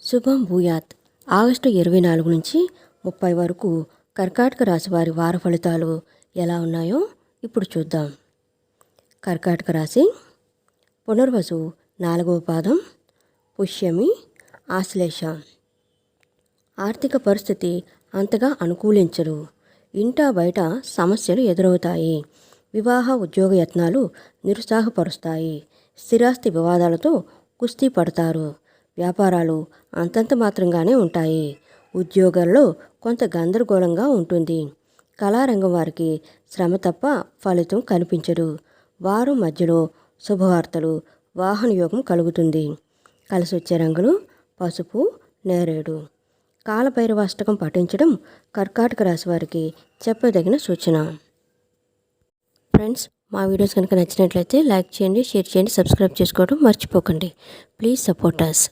శుభం భూయాత్. ఆగస్టు 24 నుంచి 30 వరకు కర్కాటక రాశి వారి వార ఫలితాలు ఎలా ఉన్నాయో ఇప్పుడు చూద్దాం. కర్కాటక రాశి పునర్వసు 4వ పాదం, పుష్యమి, ఆశ్లేష. ఆర్థిక పరిస్థితి అంతగా అనుకూలించరు. ఇంటా బయట సమస్యలు ఎదురవుతాయి. వివాహ ఉద్యోగ యత్నాలు నిరుత్సాహపరుస్తాయి. స్థిరాస్తి వివాదాలతో కుస్తీ పడతారు. వ్యాపారాలు అంతంత మాత్రంగానే ఉంటాయి. ఉద్యోగాల్లో కొంత గందరగోళంగా ఉంటుంది. కళారంగం వారికి శ్రమ తప్ప ఫలితం కనిపించదు. వారం మధ్యలో శుభవార్తలు, వాహన యోగం కలుగుతుంది. కలిసి వచ్చే రంగులు పసుపు, నేరేడు. కాలభైరవాష్టకం పఠించడం కర్కాటక రాశి వారికి చెప్పదగిన సూచన. ఫ్రెండ్స్, మా వీడియోస్ కనుక నచ్చినట్లయితే లైక్ చేయండి, షేర్ చేయండి, సబ్స్క్రైబ్ చేసుకోవడం మర్చిపోకండి. Please support us.